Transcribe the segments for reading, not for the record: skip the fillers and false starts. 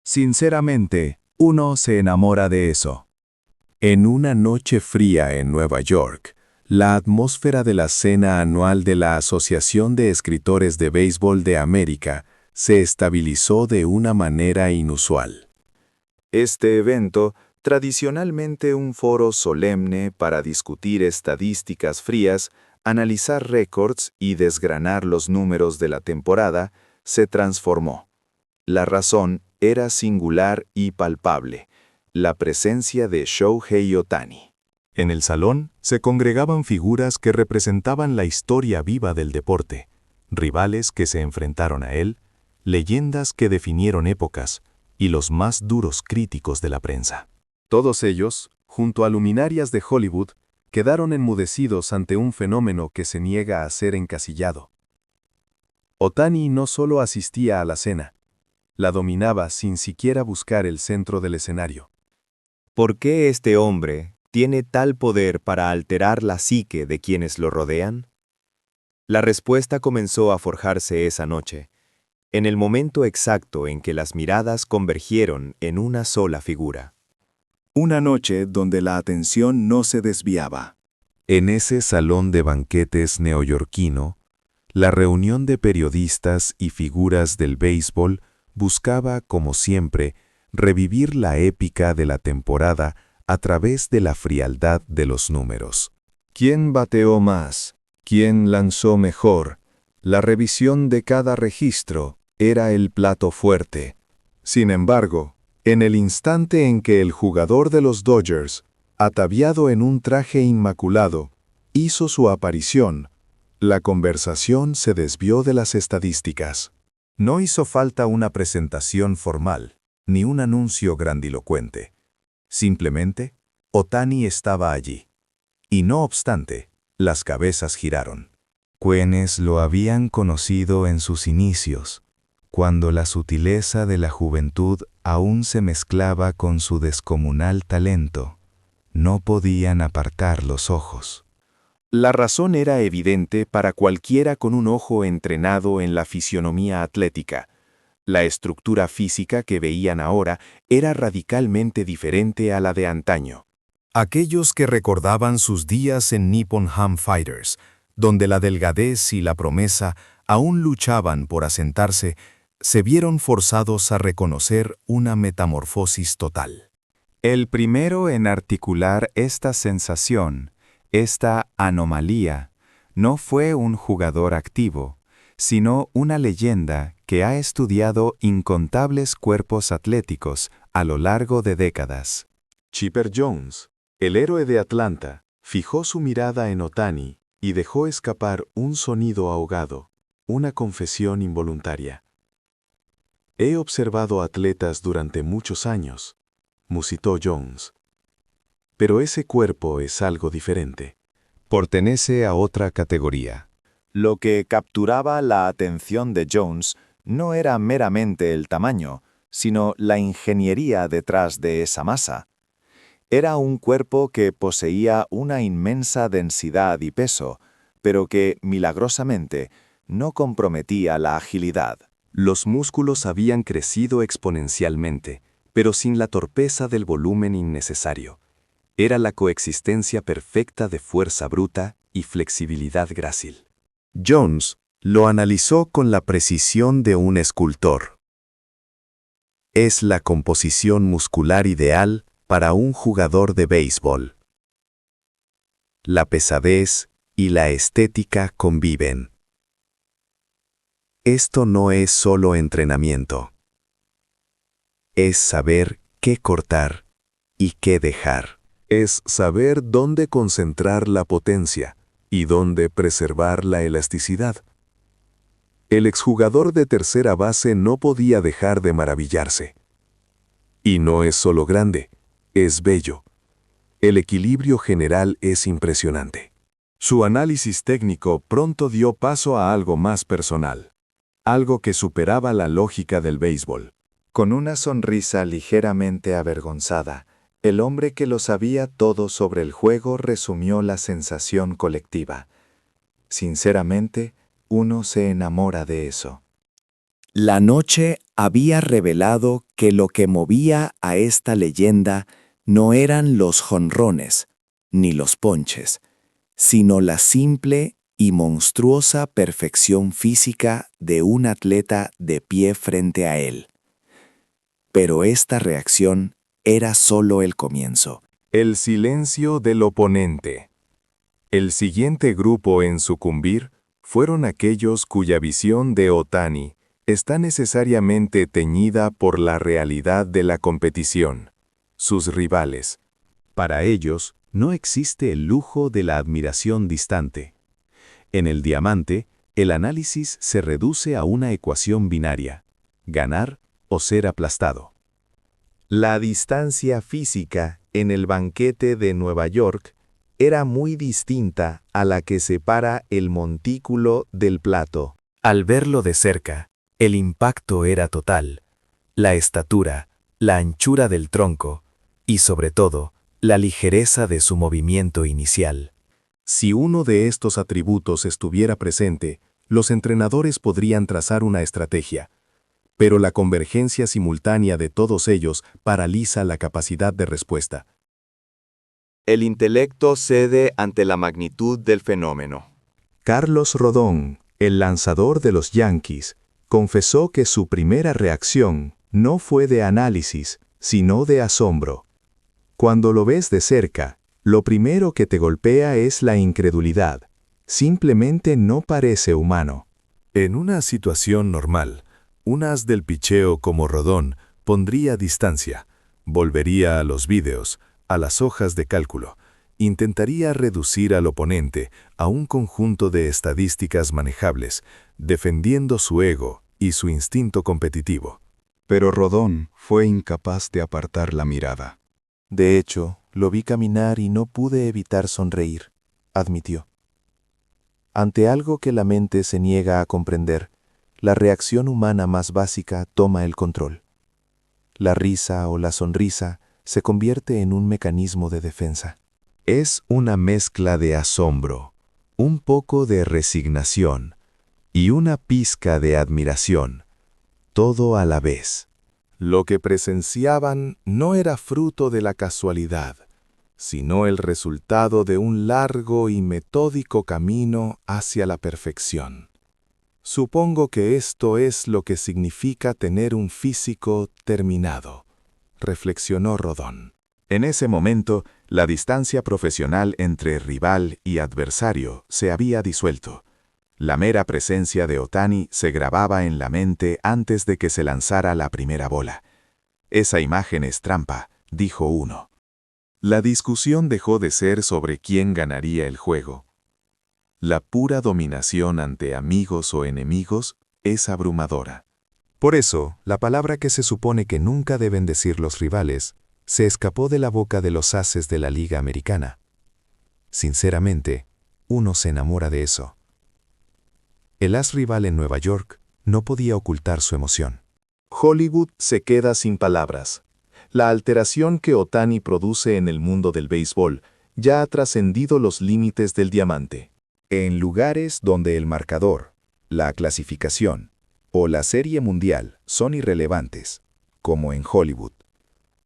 Sinceramente, uno se enamora de eso. En una noche fría en Nueva York, la atmósfera de la cena anual de la Asociación de Escritores de Béisbol de América se estabilizó de una manera inusual. Este evento, tradicionalmente un foro solemne para discutir estadísticas frías, analizar récords y desgranar los números de la temporada, se transformó. La razón era singular y palpable: la presencia de Shohei Ohtani. En el salón se congregaban figuras que representaban la historia viva del deporte, rivales que se enfrentaron a él, leyendas que definieron épocas y los más duros críticos de la prensa. Todos ellos, junto a luminarias de Hollywood, quedaron enmudecidos ante un fenómeno que se niega a ser encasillado. Ohtani no solo asistía a la cena, la dominaba sin siquiera buscar el centro del escenario. ¿Por qué este hombre tiene tal poder para alterar la psique de quienes lo rodean? La respuesta comenzó a forjarse esa noche, en el momento exacto en que las miradas convergieron en una sola figura. Una noche donde la atención no se desviaba. En ese salón de banquetes neoyorquino, la reunión de periodistas y figuras del béisbol buscaba, como siempre, revivir la épica de la temporada a través de la frialdad de los números. ¿Quién bateó más? ¿Quién lanzó mejor? La revisión de cada registro era el plato fuerte. Sin embargo, en el instante en que el jugador de los Dodgers, ataviado en un traje inmaculado, hizo su aparición, la conversación se desvió de las estadísticas. No hizo falta una presentación formal, ni un anuncio grandilocuente. Simplemente, Ohtani estaba allí. Y no obstante, las cabezas giraron. Quienes lo habían conocido en sus inicios, cuando la sutileza de la juventud aún se mezclaba con su descomunal talento, no podían apartar los ojos. La razón era evidente para cualquiera con un ojo entrenado en la fisionomía atlética. La estructura física que veían ahora era radicalmente diferente a la de antaño. Aquellos que recordaban sus días en Nippon Ham Fighters, donde la delgadez y la promesa aún luchaban por asentarse, se vieron forzados a reconocer una metamorfosis total. El primero en articular esta sensación, esta anomalía, no fue un jugador activo, sino una leyenda que ha estudiado incontables cuerpos atléticos a lo largo de décadas. Chipper Jones, el héroe de Atlanta, fijó su mirada en Ohtani y dejó escapar un sonido ahogado, una confesión involuntaria. He observado atletas durante muchos años, musitó Jones. Pero ese cuerpo es algo diferente. Pertenece a otra categoría. Lo que capturaba la atención de Jones no era meramente el tamaño, sino la ingeniería detrás de esa masa. Era un cuerpo que poseía una inmensa densidad y peso, pero que, milagrosamente, no comprometía la agilidad. Los músculos habían crecido exponencialmente, pero sin la torpeza del volumen innecesario. Era la coexistencia perfecta de fuerza bruta y flexibilidad grácil. Jones lo analizó con la precisión de un escultor. Es la composición muscular ideal para un jugador de béisbol. La pesadez y la estética conviven. Esto no es solo entrenamiento. Es saber qué cortar y qué dejar. Es saber dónde concentrar la potencia y dónde preservar la elasticidad. El exjugador de tercera base no podía dejar de maravillarse. Y no es solo grande, es bello. El equilibrio general es impresionante. Su análisis técnico pronto dio paso a algo más personal, algo que superaba la lógica del béisbol. Con una sonrisa ligeramente avergonzada, el hombre que lo sabía todo sobre el juego resumió la sensación colectiva. Sinceramente, uno se enamora de eso. La noche había revelado que lo que movía a esta leyenda no eran los jonrones ni los ponches, sino la simple y monstruosa perfección física de un atleta de pie frente a él. Pero esta reacción era solo el comienzo. El silencio del oponente. El siguiente grupo en sucumbir fueron aquellos cuya visión de Otani está necesariamente teñida por la realidad de la competición, sus rivales. Para ellos, no existe el lujo de la admiración distante. En el diamante, el análisis se reduce a una ecuación binaria: ganar o ser aplastado. La distancia física en el banquete de Nueva York era muy distinta a la que separa el montículo del plato. Al verlo de cerca, el impacto era total. La estatura, la anchura del tronco y, sobre todo, la ligereza de su movimiento inicial. Si uno de estos atributos estuviera presente, los entrenadores podrían trazar una estrategia, pero la convergencia simultánea de todos ellos paraliza la capacidad de respuesta. El intelecto cede ante la magnitud del fenómeno. Carlos Rodón, el lanzador de los Yankees, confesó que su primera reacción no fue de análisis, sino de asombro. Cuando lo ves de cerca, lo primero que te golpea es la incredulidad. Simplemente no parece humano. En una situación normal, un as del picheo como Rodón pondría distancia, volvería a los vídeos, a las hojas de cálculo, intentaría reducir al oponente a un conjunto de estadísticas manejables, defendiendo su ego y su instinto competitivo. Pero Rodón fue incapaz de apartar la mirada. De hecho, lo vi caminar y no pude evitar sonreír, admitió. Ante algo que la mente se niega a comprender, la reacción humana más básica toma el control. La risa o la sonrisa se convierte en un mecanismo de defensa. Es una mezcla de asombro, un poco de resignación y una pizca de admiración, todo a la vez. Lo que presenciaban no era fruto de la casualidad, sino el resultado de un largo y metódico camino hacia la perfección. Supongo que esto es lo que significa tener un físico terminado, reflexionó Rodón. En ese momento, la distancia profesional entre rival y adversario se había disuelto. La mera presencia de Otani se grababa en la mente antes de que se lanzara la primera bola. Esa imagen es trampa, dijo uno. La discusión dejó de ser sobre quién ganaría el juego. La pura dominación ante amigos o enemigos es abrumadora. Por eso, la palabra que se supone que nunca deben decir los rivales se escapó de la boca de los ases de la Liga Americana. Sinceramente, uno se enamora de eso. El as rival en Nueva York no podía ocultar su emoción. Hollywood se queda sin palabras. La alteración que Otani produce en el mundo del béisbol ya ha trascendido los límites del diamante. En lugares donde el marcador, la clasificación o la serie mundial son irrelevantes, como en Hollywood,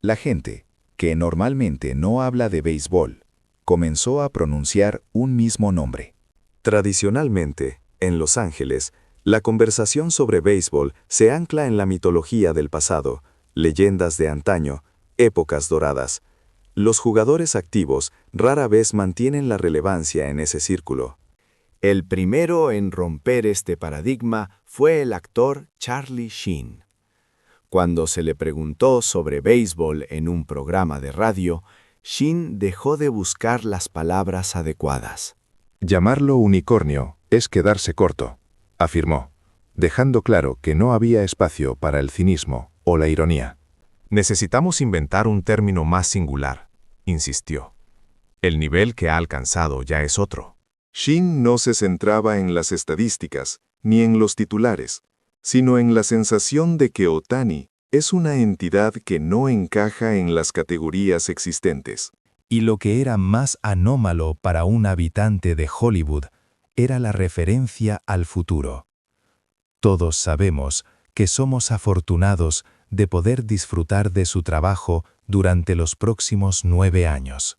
la gente, que normalmente no habla de béisbol, comenzó a pronunciar un mismo nombre. Tradicionalmente, en Los Ángeles, la conversación sobre béisbol se ancla en la mitología del pasado, leyendas de antaño, épocas doradas. Los jugadores activos rara vez mantienen la relevancia en ese círculo. El primero en romper este paradigma fue el actor Charlie Sheen. Cuando se le preguntó sobre béisbol en un programa de radio, Sheen dejó de buscar las palabras adecuadas. Llamarlo unicornio es quedarse corto, afirmó, dejando claro que no había espacio para el cinismo o la ironía. Necesitamos inventar un término más singular, insistió. El nivel que ha alcanzado ya es otro. Sheen no se centraba en las estadísticas, ni en los titulares, sino en la sensación de que Otani es una entidad que no encaja en las categorías existentes. Y lo que era más anómalo para un habitante de Hollywood era la referencia al futuro. Todos sabemos que somos afortunados de poder disfrutar de su trabajo durante los próximos 9 años.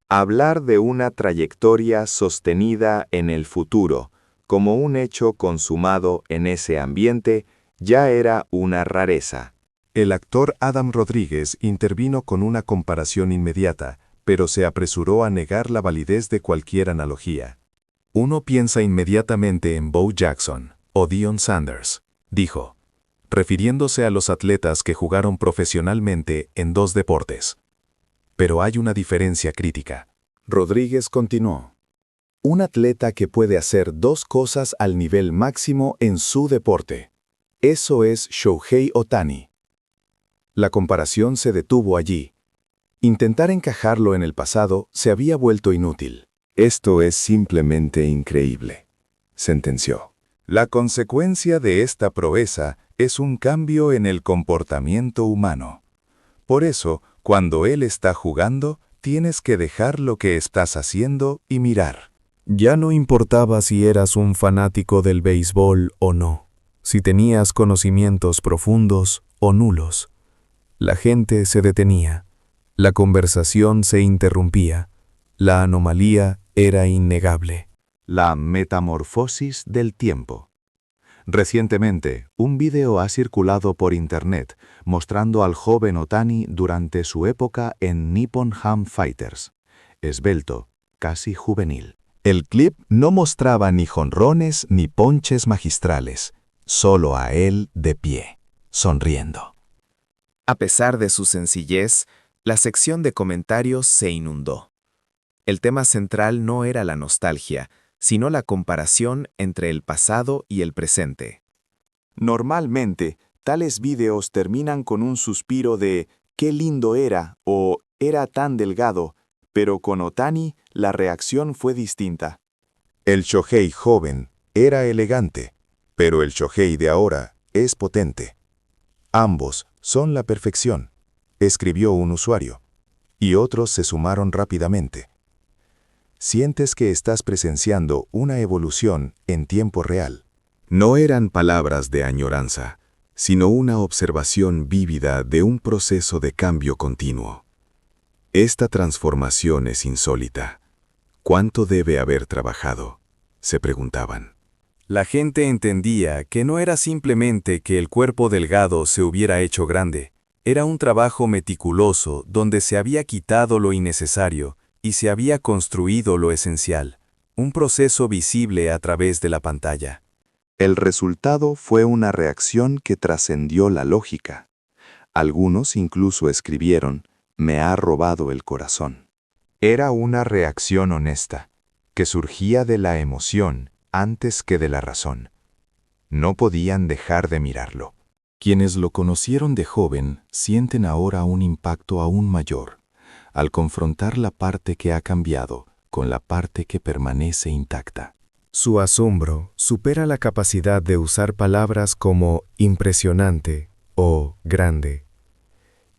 Hablar de una trayectoria sostenida en el futuro, como un hecho consumado en ese ambiente, ya era una rareza. El actor Adam Rodríguez intervino con una comparación inmediata, pero se apresuró a negar la validez de cualquier analogía. Uno piensa inmediatamente en Bo Jackson o Deion Sanders, dijo, refiriéndose a los atletas que jugaron profesionalmente en 2 deportes. Pero hay una diferencia crítica. Rodríguez continuó. Un atleta que puede hacer 2 cosas al nivel máximo en su deporte. Eso es Shohei Ohtani. La comparación se detuvo allí. Intentar encajarlo en el pasado se había vuelto inútil. Esto es simplemente increíble, sentenció. La consecuencia de esta proeza es un cambio en el comportamiento humano. Por eso, cuando él está jugando, tienes que dejar lo que estás haciendo y mirar. Ya no importaba si eras un fanático del béisbol o no, si tenías conocimientos profundos o nulos. La gente se detenía, la conversación se interrumpía, la anomalía era innegable. La metamorfosis del tiempo. Recientemente, un video ha circulado por Internet mostrando al joven Ohtani durante su época en Nippon Ham Fighters. Esbelto, casi juvenil. El clip no mostraba ni jonrones ni ponches magistrales, solo a él de pie, sonriendo. A pesar de su sencillez, la sección de comentarios se inundó. El tema central no era la nostalgia, sino la comparación entre el pasado y el presente. Normalmente, tales videos terminan con un suspiro de «qué lindo era» o «era tan delgado», pero con Ohtani la reacción fue distinta. El Shohei joven era elegante, pero el Shohei de ahora es potente. Ambos son la perfección, escribió un usuario, y otros se sumaron rápidamente. Sientes que estás presenciando una evolución en tiempo real. No eran palabras de añoranza, sino una observación vívida de un proceso de cambio continuo. Esta transformación es insólita. ¿Cuánto debe haber trabajado?, se preguntaban. La gente entendía que no era simplemente que el cuerpo delgado se hubiera hecho grande, era un trabajo meticuloso donde se había quitado lo innecesario y se había construido lo esencial, un proceso visible a través de la pantalla. El resultado fue una reacción que trascendió la lógica. Algunos incluso escribieron, «me ha robado el corazón». Era una reacción honesta, que surgía de la emoción antes que de la razón. No podían dejar de mirarlo. Quienes lo conocieron de joven sienten ahora un impacto aún mayor, al confrontar la parte que ha cambiado con la parte que permanece intacta. Su asombro supera la capacidad de usar palabras como impresionante o grande.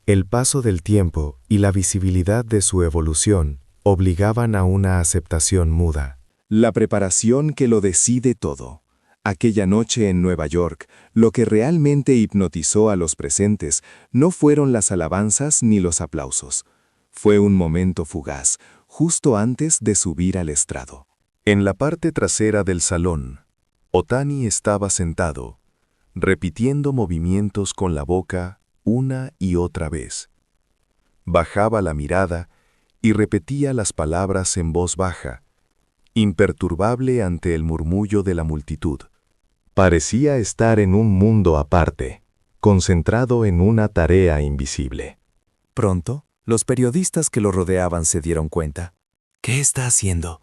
El paso del tiempo y la visibilidad de su evolución obligaban a una aceptación muda. La preparación que lo decide todo. Aquella noche en Nueva York, lo que realmente hipnotizó a los presentes no fueron las alabanzas ni los aplausos. Fue un momento fugaz, justo antes de subir al estrado. En la parte trasera del salón, Ohtani estaba sentado, repitiendo movimientos con la boca una y otra vez. Bajaba la mirada y repetía las palabras en voz baja, imperturbable ante el murmullo de la multitud. Parecía estar en un mundo aparte, concentrado en una tarea invisible. Pronto, los periodistas que lo rodeaban se dieron cuenta. «¿Qué está haciendo?»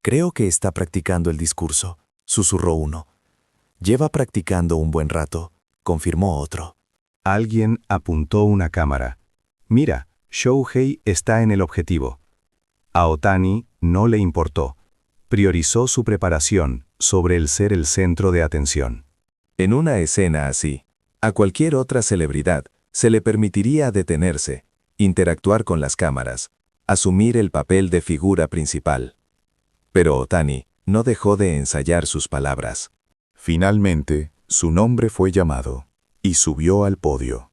«Creo que está practicando el discurso», susurró uno. «Lleva practicando un buen rato», confirmó otro. Alguien apuntó una cámara. «Mira, Shohei está en el objetivo». A Ohtani no le importó. Priorizó su preparación sobre el ser el centro de atención. En una escena así, a cualquier otra celebridad se le permitiría detenerse, interactuar con las cámaras, asumir el papel de figura principal. Pero Ohtani no dejó de ensayar sus palabras. Finalmente, su nombre fue llamado. y subió al podio.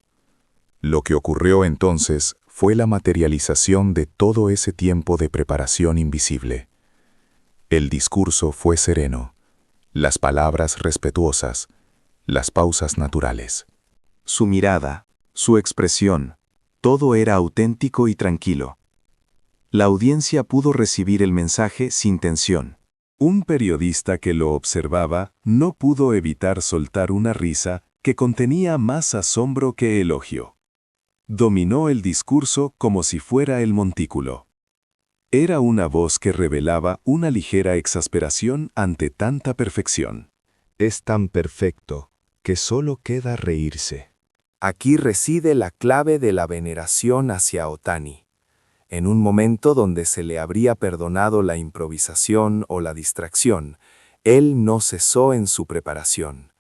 Lo que ocurrió entonces fue la materialización de todo ese tiempo de preparación invisible. El discurso fue sereno, las palabras respetuosas, las pausas naturales. Su mirada, su expresión, todo era auténtico y tranquilo. La audiencia pudo recibir el mensaje sin tensión. Un periodista que lo observaba no pudo evitar soltar una risa que contenía más asombro que elogio. Dominó el discurso como si fuera el montículo. Era una voz que revelaba una ligera exasperación ante tanta perfección. Es tan perfecto que solo queda reírse. Aquí reside la clave de la veneración hacia Otani. En un momento donde se le habría perdonado la improvisación o la distracción, él no cesó en su preparación.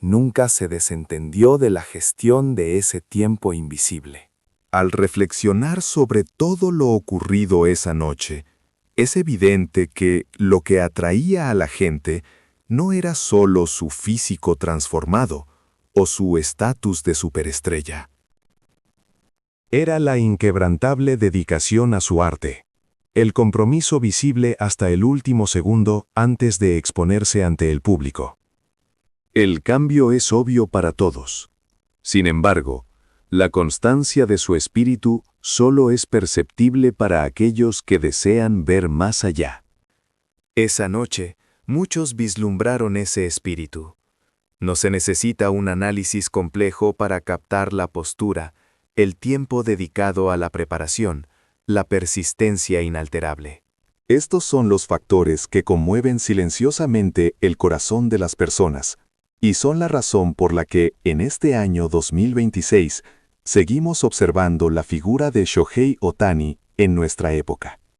Nunca se desentendió de la gestión de ese tiempo invisible. Al reflexionar sobre todo lo ocurrido esa noche, es evidente que lo que atraía a la gente no era solo su físico transformado o su estatus de superestrella. Era la inquebrantable dedicación a su arte, el compromiso visible hasta el último segundo antes de exponerse ante el público. El cambio es obvio para todos. Sin embargo, la constancia de su espíritu solo es perceptible para aquellos que desean ver más allá. Esa noche, muchos vislumbraron ese espíritu. No se necesita un análisis complejo para captar la postura, el tiempo dedicado a la preparación, la persistencia inalterable. Estos son los factores que conmueven silenciosamente el corazón de las personas, y son la razón por la que, en este año 2026, seguimos observando la figura de Shohei Ohtani en nuestra época.